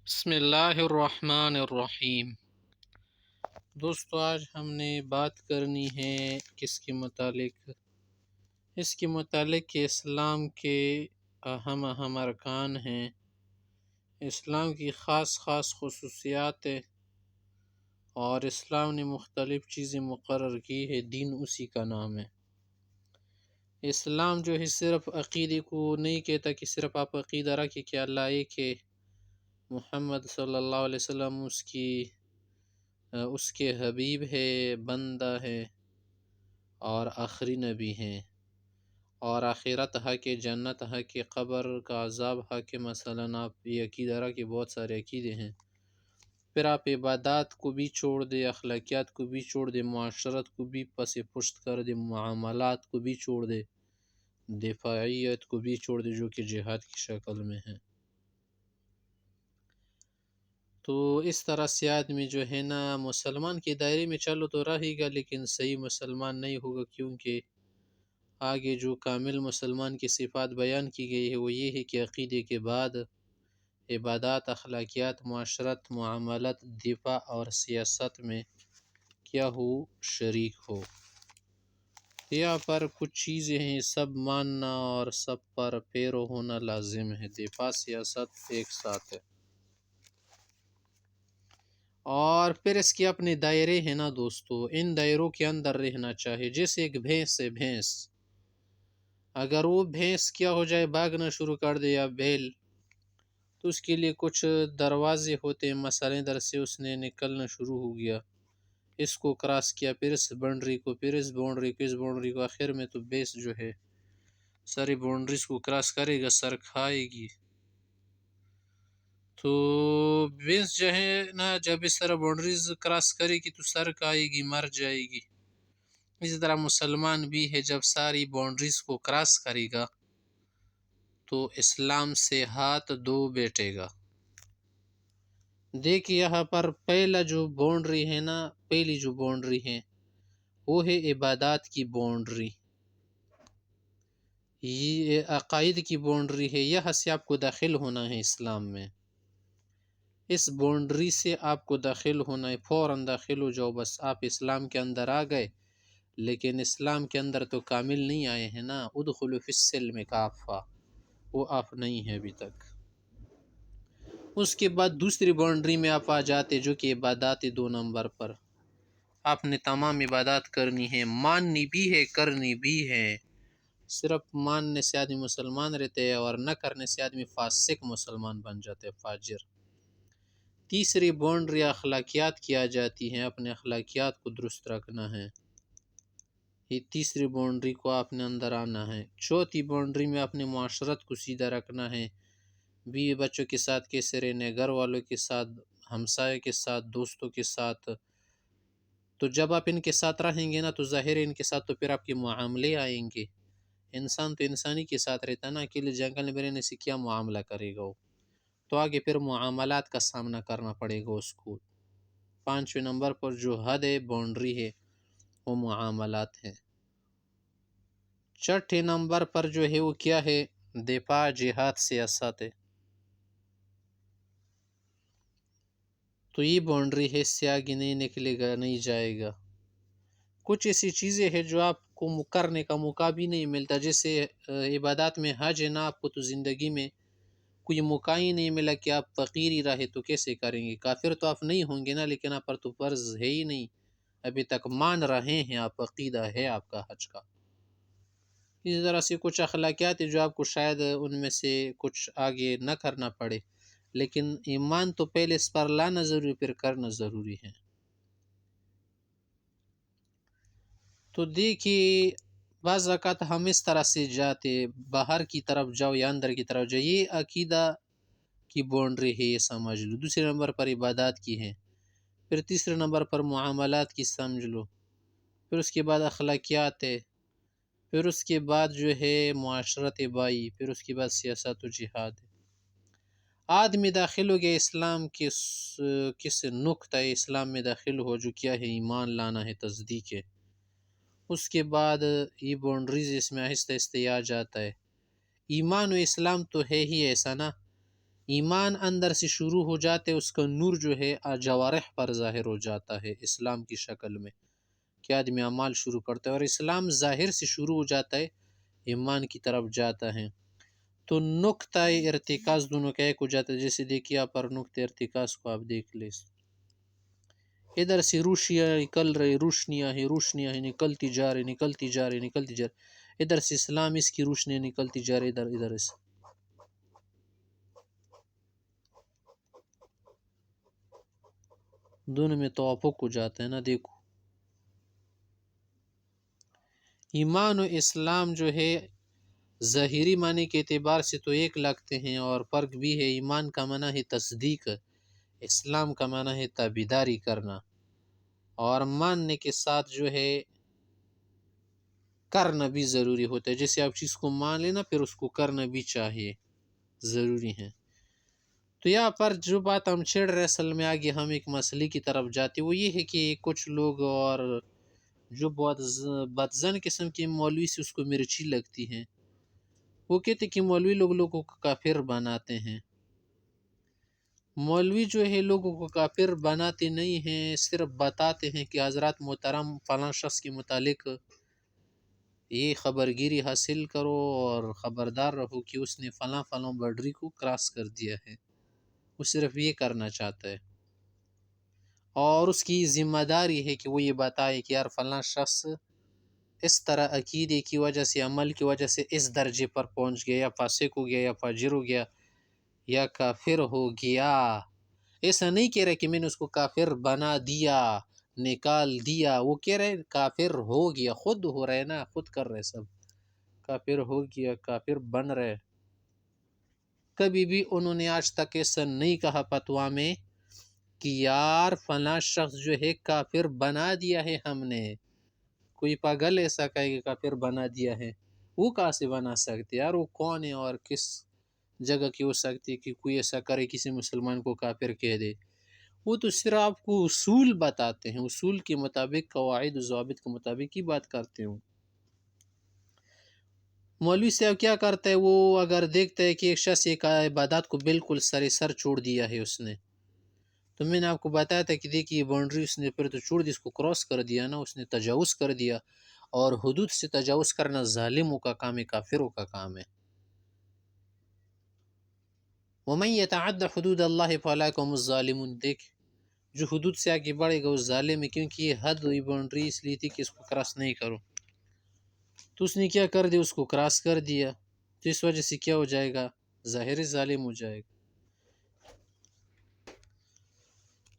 بسم اللہ الرحمن الرحیم۔ دوستو، آج ہم نے بات کرنی ہے کس کے متعلق؟ اس کے متعلق کہ اسلام کے اہم ارکان ہیں، اسلام کی خاص خصوصیات ہیں، اور اسلام نے مختلف چیزیں مقرر کی ہے، دین اسی کا نام ہے۔ اسلام جو ہے صرف عقیدے کو نہیں کہتا کہ صرف آپ عقیدہ رکھیں کہ اللہ ایک ہے، محمد صلی اللہ علیہ وسلم اس کے حبیب ہے، بندہ ہے اور آخری نبی ہیں، اور آخرت حق، جنت حق، قبر کا عذاب حق۔ مثلا آپ یہ عقیدہ رکھ کے بہت سارے عقیدے ہیں، پھر آپ عبادات کو بھی چھوڑ دے، اخلاقیات کو بھی چھوڑ دے، معاشرت کو بھی پس پشت کر دے، معاملات کو بھی چھوڑ دے، دفاعیت کو بھی چھوڑ دے جو کہ جہاد کی شکل میں ہے۔ تو اس طرح سے آدمی جو ہے نا مسلمان کے دائرے میں چلو تو رہے گا، لیکن صحیح مسلمان نہیں ہوگا، کیونکہ آگے جو کامل مسلمان کی صفات بیان کی گئی ہے وہ یہ ہے کہ عقیدے کے بعد عبادات، اخلاقیات، معاشرت، معاملات، دفاع اور سیاست میں کیا ہو؟ شریک ہو۔ یہاں پر کچھ چیزیں ہیں، سب ماننا اور سب پر پیرو ہونا لازم ہے۔ دفاع، سیاست ایک ساتھ ہے، اور پھر اس کے اپنے دائرے ہیں نا دوستو، ان دائروں کے اندر رہنا چاہیے۔ جیسے ایک بھینس ہے، بھینس اگر وہ بھینس کیا ہو جائے، بھاگنا شروع کر دے، یا بیل، تو اس کے لیے کچھ دروازے ہوتے ہیں، مثلا ادھر سے اس نے نکلنا شروع ہو گیا، اس کو کراس کیا، پھر اس باؤنڈری کو، پھر اس باؤنڈری کو، اس باؤنڈری کو، آخر میں تو بھینس جو ہے ساری باؤنڈریز کو کراس کرے گا، سر کھائے گی۔ تو بھینس جو ہے نا جب اس طرح باؤنڈریز کراس کرے گی تو سر کھائے گی، مر جائے گی۔ اسی طرح مسلمان بھی ہے، جب ساری باؤنڈریز کو کراس کرے گا تو اسلام سے ہاتھ دو بیٹھے گا۔ دیکھیے یہاں پر پہلا جو باؤنڈری ہے نا، پہلی جو باؤنڈری ہے وہ ہے عبادات کی باؤنڈری، یہ عقائد کی باؤنڈری ہے، یہاں سے آپ کو داخل ہونا ہے اسلام میں۔ اس باؤنڈری سے آپ کو داخل ہونا ہے، فوراً داخل ہو جاؤ، بس آپ اسلام کے اندر آ گئے۔ لیکن اسلام کے اندر تو کامل نہیں آئے ہیں نا، ادخلوا فی السلم کافہ، وہ آپ نہیں ہیں ابھی تک۔ اس کے بعد دوسری باؤنڈری میں آپ آ جاتے جو کہ عبادات 2 نمبر پر۔ آپ نے تمام عبادات کرنی ہے، ماننی بھی ہے، کرنی بھی ہے۔ صرف ماننے سے آدمی مسلمان رہتے ہیں، اور نہ کرنے سے آدمی فاسق مسلمان بن جاتے، فاجر۔ تیسری باؤنڈری اخلاقیات کی آ جاتی ہیں، اپنے اخلاقیات کو درست رکھنا ہے، یہ تیسری باؤنڈری کو آپ نے اندر آنا ہے۔ چوتھی باؤنڈری میں اپنے معاشرت کو سیدھا رکھنا ہے، بیوی بچوں کے ساتھ کیسے رہنے، گھر والوں کے ساتھ، ہمسائے کے ساتھ، دوستوں کے ساتھ۔ تو جب آپ ان کے ساتھ رہیں گے نا تو ظاہر ہے ان کے ساتھ تو پھر آپ کے معاملے آئیں گے۔ انسان تو انسانی کے ساتھ رہتا نا، اکیلے جنگل میں رہنے سے کیا معاملہ کرے گا وہ؟ تو آگے پھر معاملات کا سامنا کرنا پڑے گا اس کو۔ 5ویں نمبر پر جو حد ہے، باؤنڈری ہے، وہ معاملات ہے۔ 6 نمبر پر جو ہے وہ کیا ہے؟ دفاع، جہاد، سیاست ہے۔ تو یہ باؤنڈری ہے، اس سے آگے نہیں نکلے گا، نہیں جائے گا۔ کچھ ایسی چیزیں ہیں جو آپ کو کرنے کا موقع بھی نہیں ملتا، جیسے عبادات میں حج ہے نا، آپ کو تو زندگی میں کوئی موقع ہی نہیں ملا کہ آپ فقیر ہی رہے تو کیسے کریں گے؟ کافر تو آپ نہیں ہوں گے نا، لیکن آپ پر تو فرض ہے ہی نہیں، ابھی تک مان رہے ہیں آپ، عقیدہ ہے آپ کا حج کا۔ اسی طرح سے کچھ اخلاقیات جو آپ کو شاید ان میں سے کچھ آگے نہ کرنا پڑے، لیکن ایمان تو پہلے اس پر لانا ضروری، پھر کرنا ضروری ہے۔ تو دیکھیے بعض اوقات ہم اس طرح سے جاتے، باہر کی طرف جاؤ یا اندر کی طرف جاؤ، یہ عقیدہ کی باؤنڈری ہے، یہ سمجھ لو۔ دوسرے نمبر پر عبادات کی ہے، پھر تیسرے نمبر پر معاملات کی سمجھ لو، پھر اس کے بعد اخلاقیات ہے، پھر اس کے بعد جو ہے معاشرت بائی، پھر اس کے بعد سیاست و جہاد ہے۔ آدمی داخل ہو گیا اسلام کے کس نقطہ اسلام میں داخل ہو جو کیا ہے؟ ایمان لانا ہے، تصدیق ہے۔ اس کے بعد یہ باؤنڈریز اس میں آہستہ آہستہ آ جاتا ہے۔ ایمان و اسلام تو ہے ہی ایسا نا ایمان اندر سے شروع ہو جاتے، اس کا نور جو ہے جوارح پر ظاہر ہو جاتا ہے اسلام کی شکل میں، کہ آدمی اعمال شروع کرتا ہے، اور اسلام ظاہر سے شروع ہو جاتا ہے، ایمان کی طرف جاتا ہے، تو نقطہ ارتکاز دونوں کا ایک ہو جاتا ہے۔ جیسے دیکھیے آپ پر نقطہ ارتکاز کو آپ دیکھ لیں، ادھر سے روشیاں نکل رہی، روشنیاں ہیں نکلتی جا رہی، نکلتی جا رہی، نکلتی جا رہی، ادھر سے اسلام اس کی روشنیاں نکلتی جا رہی، ادھر سے دونوں میں توافق ہو جاتا ہے نا۔ دیکھو ایمان و اسلام جو ہے ظاہری معنی کے اعتبار سے تو ایک لگتے ہیں، اور فرق بھی ہے۔ ایمان کا معنی ہے تصدیق، اسلام کا معنی ہے تابعداری کرنا، اور ماننے کے ساتھ جو ہے کرنا بھی ضروری ہوتا ہے۔ جیسے آپ چیز کو مان لینا پھر اس کو کرنا بھی چاہیے، ضروری ہے۔ تو یہاں پر جو بات ہم چھیڑ رہے اصل میں آگے ہم ایک مسئلے کی طرف جاتے، وہ یہ ہے کہ کچھ لوگ اور جو بہت بدزن قسم کے مولوی سے اس کو مرچی لگتی ہیں، وہ کہتے کہ مولوی لوگوں کو کافر بناتے ہیں۔ مولوی جو ہے لوگوں کو کافر بناتے نہیں ہیں، صرف بتاتے ہیں کہ حضرات محترم فلاں شخص کے متعلق یہ خبرگیری حاصل کرو اور خبردار رہو کہ اس نے فلاں باؤنڈری کو کراس کر دیا ہے، وہ صرف یہ کرنا چاہتا ہے، اور اس کی ذمہ داری ہے کہ وہ یہ بتائے کہ یار فلاں شخص اس طرح عقیدے کی وجہ سے، عمل کی وجہ سے اس درجے پر پہنچ گیا، یا فاسق ہو گیا، یا فاجر ہو گیا، یا کافر ہو گیا۔ ایسا نہیں کہہ رہے کہ میں نے اس کو کافر بنا دیا، نکال دیا، وہ کہہ رہے کافر ہو گیا، خود ہو رہے نا، خود کر رہے، سب کافر ہو گیا، کافر بن رہے۔ کبھی بھی انہوں نے آج تک ایسا نہیں کہا فتویٰ میں کہ یار فلاں شخص جو ہے کافر بنا دیا ہے ہم نے۔ کوئی پاگل ایسا کہے کہ کافر بنا دیا ہے؟ وہ کہاں سے بنا سکتے یار؟ وہ کون ہے اور کس جگہ کی ہو سکتی ہے کہ کوئی ایسا کرے کسی مسلمان کو کافر کہہ دے؟ وہ تو صرف آپ کو اصول بتاتے ہیں، اصول کے مطابق، قواعد و ضوابط کے مطابق ہی بات کرتے ہوں۔ مولوی صاحب کیا کرتا ہے، وہ اگر دیکھتا ہے کہ ایک شخص ایک عبادات کو بالکل سر چھوڑ دیا ہے اس نے، تو میں نے آپ کو بتایا تھا کہ دیکھیے باؤنڈری اس نے پھر تو چھوڑ دی، اس کو کراس کر دیا نا، اس نے تجاوز کر دیا، اور حدود سے تجاوز کرنا ظالموں کا کام ہے، کافروں کا کام ہے۔ وَمَن يَتَعَدَّ حُدُودَ اللَّهِ فَأُولَٰئِكَ هُمُ الظَّالِمُونَ۔ دیکھ جو حدود سے آگے بڑھے گا وہ ظالم ہے، کیونکہ یہ حد ہوئی باؤنڈری اس لیے تھی کہ اس کو کراس نہیں کرو، تو اس نے کیا کر دیا، اس کو کراس کر دیا، تو اس وجہ سے کیا ہو جائے گا، ظاہر ظالم ہو جائے گا۔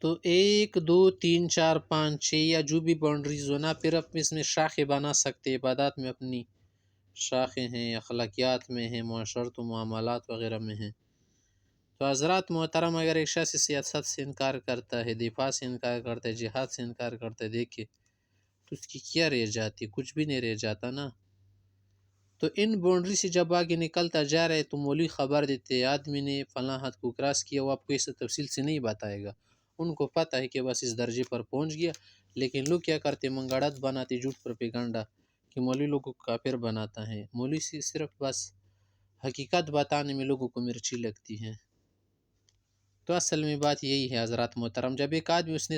تو 1 2 3 4 5 6 یا جو بھی باؤنڈریز ہو نا، پھر اپنے اس میں شاخیں بنا سکتے، عبادات میں اپنی شاخیں ہیں، اخلاقیات میں ہیں، معاشرت و معاملات وغیرہ میں ہیں۔ تو حضرات محترم، اگر ایک شخص سیاست سے انکار کرتا ہے، دفاع سے انکار کرتا ہے، جہاد سے انکار کرتا ہے، دیکھیں تو اس کی کیا رہ جاتی؟ کچھ بھی نہیں رہ جاتا نا۔ تو ان باؤنڈری سے جب آگے نکلتا جا رہا ہے تو مولوی خبر دیتے آدمی نے فلاں حد کو کراس کیا، وہ آپ کو اس تفصیل سے نہیں بتائے گا، ان کو پتہ ہے کہ بس اس درجے پر پہنچ گیا، لیکن لوگ کیا کرتے، منگڑت بناتے، جھوٹ پروپیگنڈا، کہ مولوی لوگوں کو کافر بناتا ہے۔ مولوی سے صرف بس حقیقت بتانے میں لوگوں کو مرچی لگتی ہے۔ تو اصل میں بات یہی ہے حضرات محترم، جب ایک آدمی اس نے